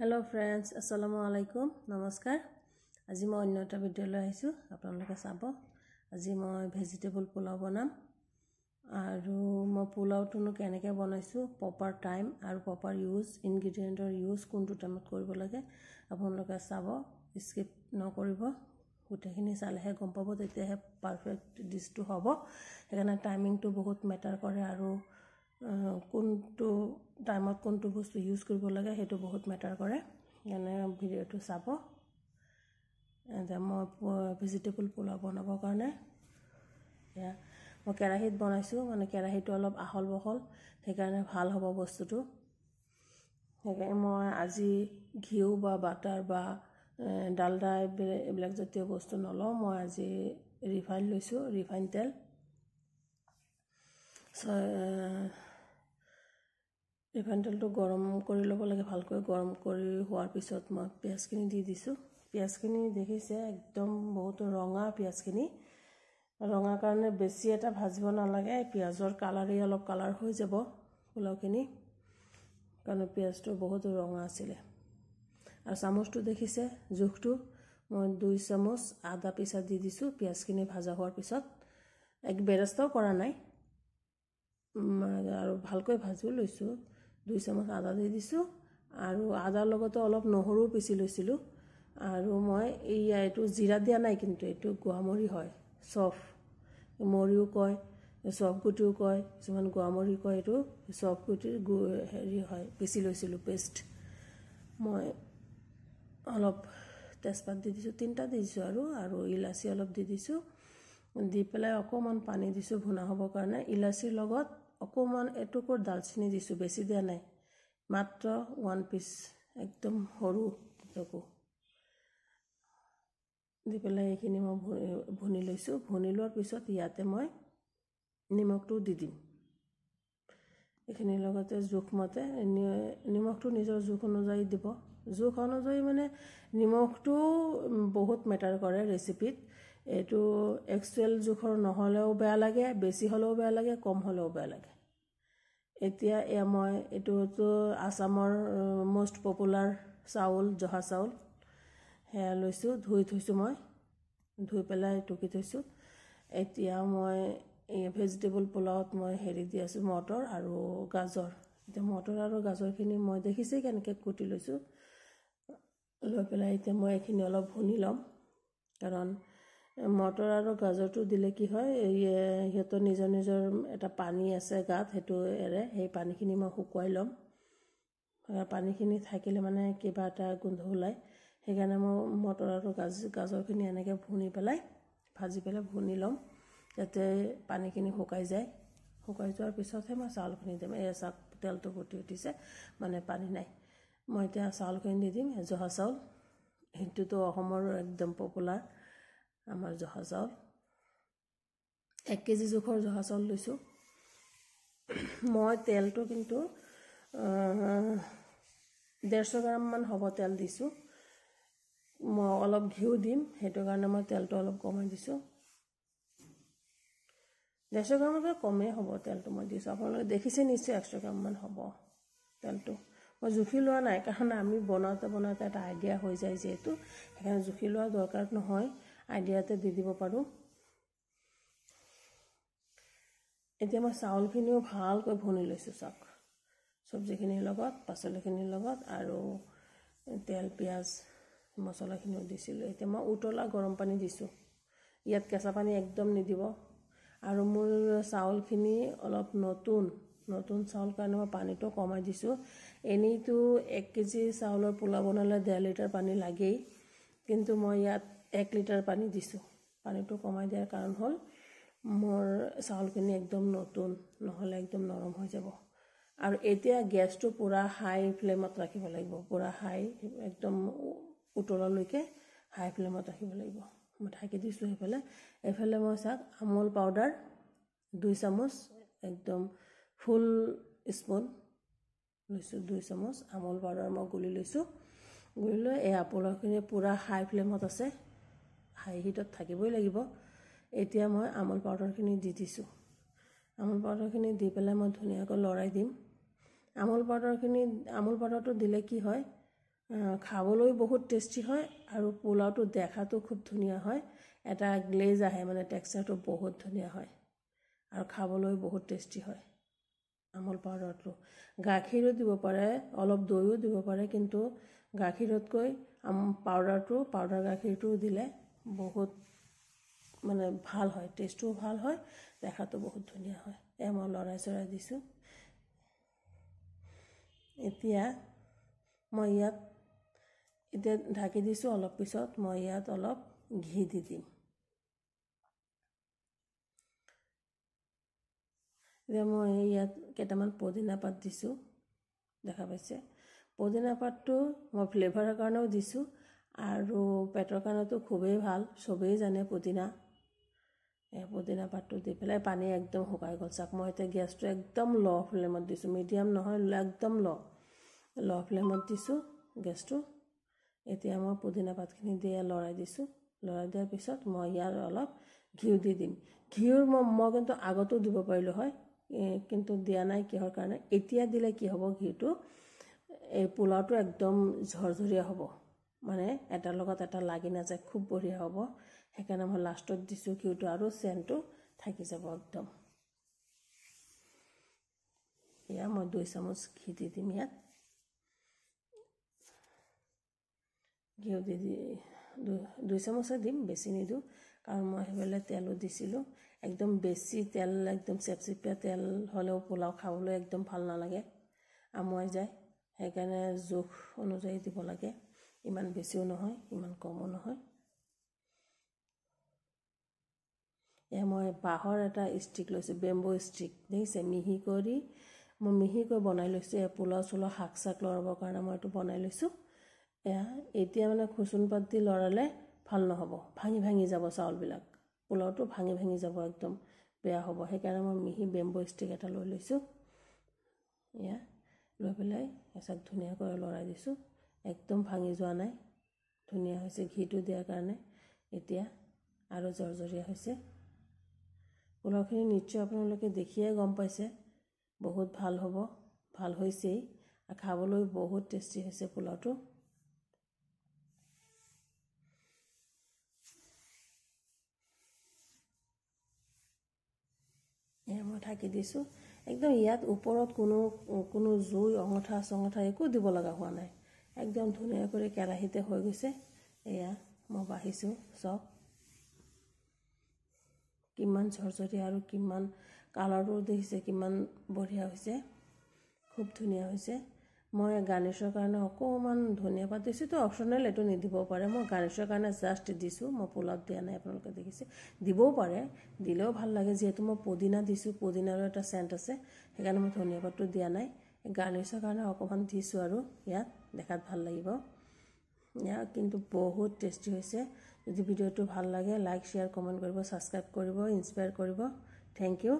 Hello friends अस्सलामु आलैकुम नमस्कार। আজি মই অন্য এটা ভিডিও লৈ আহিছো আপোনালোকে চাব। আজি মই ভেজিটেবল পোলাও বনাম আৰু মই পোলাওটো কেনেকৈ বনাইছো প্ৰপাৰ টাইম আৰু প্ৰপাৰ ইউজ ইনগ্ৰেডিয়েন্টৰ ইউজ কোনটো টাইমত কৰিব লাগে আপোনালোকে চাব, স্কিপ নকৰিব। গোটেইখিনি চালেহে গম পাব, তেতিয়াহে পাৰফেক্ট ডিশটো হ'ব। সেইকাৰণে টাইমিংটো বহুত মেটাৰ কৰে আৰু কোনটো টাইমত কোনটো বস্তু ইউজ কৰিব লাগে সেইটো বহুত মেটাৰ কৰে। এনে ভিডিওটো চাব। এতিয়া মই ভেজিটেবল পোলাও বনাবৰ কাৰণে মই কেৰাহীত বনাইছো, মানে কেৰাহীটো অলপ আহল বহল, সেইকাৰণে ভাল হ'ব বস্তুটো। সেইকাৰণে মই আজি ঘিউ বা বাটাৰ বা ডালডা এইবিলাক জাতীয় বস্তু নলওঁ। মই আজি ৰিফাইন লৈছো, ৰিফাইন তেল। ৰিফাইন তেলটো গৰম কৰি ল'ব লাগে, ভালকৈ গৰম কৰি হোৱাৰ পিছত মই পিঁয়াজখিনি দি দিছোঁ। পিঁয়াজখিনি দেখিছে একদম বহুত ৰঙা পিঁয়াজখিনি। ৰঙা কাৰণে বেছি এটা ভাজিব নালাগে, পিঁয়াজৰ কালাৰেই অলপ কালাৰ হৈ যাব পোলাওখিনি, কাৰণ পিঁয়াজটো বহুত ৰঙা আছিলে। আৰু চামুচটো দেখিছে জোখটো, মই 2 চামুচ আদা পিচা দি দিছোঁ পিঁয়াজখিনি ভাজা হোৱাৰ পিছত। এক বেৰেস্তাও কৰা নাই আৰু ভালকৈ ভাজিও লৈছোঁ। 2 চামুচ আদা দি দিছোঁ আৰু আদাৰ লগতে অলপ নহৰু পিচি লৈছিলোঁ। আৰু মই এইটো জিৰা দিয়া নাই, কিন্তু এইটো গোৱামৰি হয়, চফ মৰিও কয়, চফ গুটিও কয়, কিছুমান গোৱামৰি কয়। এইটো চফ গুটিৰ হেৰি হয়, পিচি লৈছিলোঁ পেষ্ট। মই অলপ তেজপাত দি দিছোঁ, 3টা দি দিছোঁ আৰু ইলাচি অলপ দি দিছোঁ। দি পেলাই অকণমান পানী দিছোঁ ভুনা হ'বৰ কাৰণে। ইলাচিৰ লগত অকণমান এটুকুৰ দালচিনি দিছোঁ, বেছি দিয়া নাই, মাত্ৰ 1 পিচ, একদম সৰু টুকুৰ দি পেলাই এইখিনি মই ভুনি লৈছোঁ। ভুনি লোৱাৰ পিছত ইয়াতে মই নিমখটো দি দিম। এইখিনিৰ লগতে জোখমতে নিমখটো নিজৰ জোখ অনুযায়ী দিব। জোখ অনুযায়ী মানে নিমখটো বহুত মেটাৰ কৰে ৰেচিপিত। এইটো একচুৱেল জোখৰ নহ'লেও বেয়া লাগে, বেছি হ'লেও বেয়া লাগে, কম হ'লেও বেয়া লাগে। এতিয়া মই এইটোতো আসামৰ মষ্ট পপুলাৰ চাউল, জহা চাউল, সেয়া লৈছোঁ, ধুই থৈছোঁ। মই ধুই পেলাই টুকি থৈছোঁ। এতিয়া মই এই ভেজিটেবল পোলাওত মই হেৰি দি আছোঁ, মটৰ আৰু গাজৰ। এতিয়া মটৰ আৰু গাজৰখিনি মই দেখিছেই কেনেকৈ কুটি লৈছোঁ। লৈ পেলাই এতিয়া মই এইখিনি অলপ ভুনি ল'ম, কাৰণ মটৰ আৰু গাজৰটো দিলে কি হয়, সিহঁতৰ নিজৰ নিজৰ এটা পানী আছে গাত, সেইটো এৰে। সেই পানীখিনি মই শুকুৱাই ল'ম। পানীখিনি থাকিলে মানে কিবা এটা গোন্ধ ওলায়, সেইকাৰণে মই মটৰ আৰু গাজৰখিনি এনেকৈ ভুনি পেলাই ভাজি পেলাই ভুনি ল'ম, যাতে পানীখিনি শুকাই যায়। শুকাই যোৱাৰ পিছতহে মই চাউলখিনি দিম। এই তেলটো ফুটি উঠিছে, মানে পানী নাই। মই এতিয়া চাউলখিনি দি দিম। জহা চাউল, সেইটোতো অসমৰ একদম পপুলাৰ আমাৰ জহা চাউল। 1 কেজি জোখৰ জহা চাউল লৈছোঁ মই। তেলটো কিন্তু 150 গ্ৰামমান হ'ব তেল দিছোঁ। মই অলপ ঘিউ দিম, সেইটো কাৰণে মই তেলটো অলপ কমাই দিছোঁ। 150 গ্ৰামতকৈ কমেই হ'ব তেলটো মই দিছোঁ। আপোনালোকে দেখিছে নিশ্চয় 100 গ্ৰামমান হ'ব তেলটো। মই জুখি লোৱা নাই, কাৰণ আমি বনাওঁতে এটা আইডিয়া হৈ যায় যিহেতু, সেইকাৰণে জুখি লোৱা দৰকাৰ নহয়, আইডিয়াতে দি দিব পাৰোঁ। এতিয়া মই চাউলখিনিও ভালকৈ ভুনি লৈছোঁ, চাওক, চব্জিখিনিৰ লগত, পাচলিখিনিৰ লগত, আৰু তেল পিঁয়াজ মছলাখিনিও দিছিলোঁ। এতিয়া মই উতলা গৰম পানী দিছোঁ, ইয়াত কেঁচা পানী একদম নিদিব। আৰু মোৰ চাউলখিনি অলপ নতুন চাউল কাৰণে মই পানীটো কমাই দিছোঁ। এনেইতো 1 কেজি চাউলৰ পোলাও বনালে 1.5 লিটাৰ পানী লাগেই, কিন্তু মই ইয়াত 1 লিটাৰ পানী দিছোঁ। পানীটো কমাই দিয়াৰ কাৰণ হ'ল মোৰ চাউলখিনি একদম নতুন, নহ'লে একদম নৰম হৈ যাব। আৰু এতিয়া গেছটো পূৰা হাই ফ্লেমত ৰাখিব লাগিব, পূৰা হাই, একদম উতলালৈকে হাই ফ্লেমত ৰাখিব লাগিব। মই ঢাকি দিছোঁ। এইফালে মই চাওক আমুল পাউডাৰ 2 চামুচ, একদম ফুল স্পুন লৈছোঁ। 2 চামুচ আমুল পাউডাৰ মই গুলি লৈছোঁ। গুলি লৈ এই পোলাওখিনি পূৰা হাই ফ্লেমত আছে, হাই হিটত থাকিবই লাগিব। এতিয়া মই আমুল পাউডাৰখিনি দি দিছোঁ। আমুল পাউডাৰখিনি দি পেলাই মই ধুনীয়াকৈ লৰাই দিম। আমুল পাউডাৰটো দিলে কি হয়, খাবলৈ বহুত টেষ্টি হয় আৰু পোলাওটো দেখাতো খুব ধুনীয়া হয় এটা গ্লেজ আহে মানে টেক্সচাৰটো বহুত ধুনীয়া হয় আৰু খাবলৈ বহুত টেষ্টি হয় আমুল পাউডাৰটো গাখীৰো দিব পাৰে অলপ দৈও দিব পাৰে কিন্তু গাখীৰতকৈ পাউডাৰ গাখীৰটো দিলে বহুত মানে ভাল হয় টেষ্টটোও ভাল হয় দেখাতো বহুত ধুনীয়া হয় মই লৰাই দিছোঁ এতিয়া মই ইয়াত ঢাকি দিছোঁ অলপ পিছত মই ইয়াত অলপ ঘি দি দিম এতিয়া মই ইয়াত কেইটামান পদিনা পাত দিছোঁ দেখা পাইছে পদিনা পাতটো মই ফ্লেভাৰৰ কাৰণেও দিছোঁ আৰু পেটৰ কাৰণেতো খুবেই ভাল সবেই জানে পুদিনা পাতটো দি পেলাই পানী একদম শুকাই গ'ল চাওক মই এতিয়া গেছটো একদম ল' ফ্লেমত দিছোঁ মিডিয়াম নহয় একদম ল' ফ্লেমত দিছোঁ গেছটো এতিয়া মই পুদিনা পাতখিনি দি লৰাই দিছোঁ লৰাই দিয়াৰ পিছত মই ইয়াৰ অলপ ঘিউ দি দিম ঘিউৰ মই কিন্তু আগতো দিব পাৰিলোঁ হয় কিন্তু দিয়া নাই কিহৰ কাৰণে এতিয়া দিলে কি হ'ব ঘিউটো এই পোলাওটো একদম ঝৰঝৰীয়া হ'ব মানে এটাৰ লগত এটা লাগি নাযায় খুব বঢ়িয়া হ'ব সেইকাৰণে মই লাষ্টত দিছোঁ ঘিউটো আৰু চেণ্টটো থাকি যাব একদম এয়া মই 2 চামুচ ঘি দি দিম ইয়াত ঘিউ দি 2 চামুচে দিম বেছি নিদিওঁ কাৰণ মই সেইফালে তেলো দিছিলোঁ একদম বেছি তেল একদম চেপচেপীয়া তেল হ'লেও পোলাও খাবলৈ একদম ভাল নালাগে আমুৱাই যায় সেইকাৰণে জোখ অনুযায়ী দিব লাগে ইমান বেছিও নহয় ইমান কমো নহয় মই বাঁহৰ এটা ষ্টিক লৈছোঁ বেম্বো ষ্টিক দেখিছে মিহিকৈ বনাই লৈছোঁ পোলাও চোলাও শাক লৰাবৰ কাৰণে মই এইটো বনাই লৈছোঁ এতিয়া মানে খুচুন পাত দি লৰালে ভাল নহ'ব ভাঙি যাব চাউলবিলাক পোলাওটো ভাঙি যাব একদম বেয়া হ'ব সেইকাৰণে মই মিহি বেম্বো ষ্টিক এটা লৈ লৈছোঁ লৈ পেলাই এচাক ধুনীয়াকৈ লৰাই দিছোঁ একদম ভাঙি যোৱা নাই ধুনীয়া হৈছে ঘিটো দিয়াৰ কাৰণে এতিয়া আৰু জৰজৰীয়া হৈছে পোলাওখিনি নিশ্চয় আপোনালোকে দেখিয়ে গম পাইছে বহুত ভাল হ'ব ভাল হৈছেই আৰু খাবলৈ বহুত টেষ্টি হৈছে পোলাওটো মই ঢাকি দিছোঁ একদম ইয়াত ওপৰত কোনো জুই অঙঠা একো দিব লগা হোৱা নাই একদম ধুনীয়াকৈ কেৰাহীতে হৈ গৈছে এয়া মই বাঢ়িছোঁ চাওক কিমান ঝৰঝৰীয়া আৰু কিমান কালাৰটো দেখিছে কিমান বঢ়িয়া হৈছে খুব ধুনীয়া হৈছে মই গাৰ্নিছৰ কাৰণে অকণমান ধনিয়া পাত দিছোঁ তো অপশ্যনেল এইটো নিদিব পাৰে মই গাৰ্নিছৰ কাৰণে জাষ্ট দিছোঁ মই পোলাওত দিয়া নাই আপোনালোকে দেখিছে দিবও পাৰে দিলেও ভাল লাগে যিহেতু মই পুদিনা দিছোঁ পুদিনাৰো এটা চেণ্ট আছে সেইকাৰণে মই ধনিয়া পাতটো দিয়া নাই গাৰ্নিছৰ কাৰণে অকণমান দিছোঁ আৰু ইয়াত দেখাত ভাল লাগিব কিন্তু বহুত টেষ্টি হৈছে যদি ভিডিঅ'টো ভাল লাগে লাইক শ্বেয়াৰ কমেণ্ট কৰিব ছাবস্ক্ৰাইব কৰিব ইনস্পায়াৰ কৰিব থেংক ইউ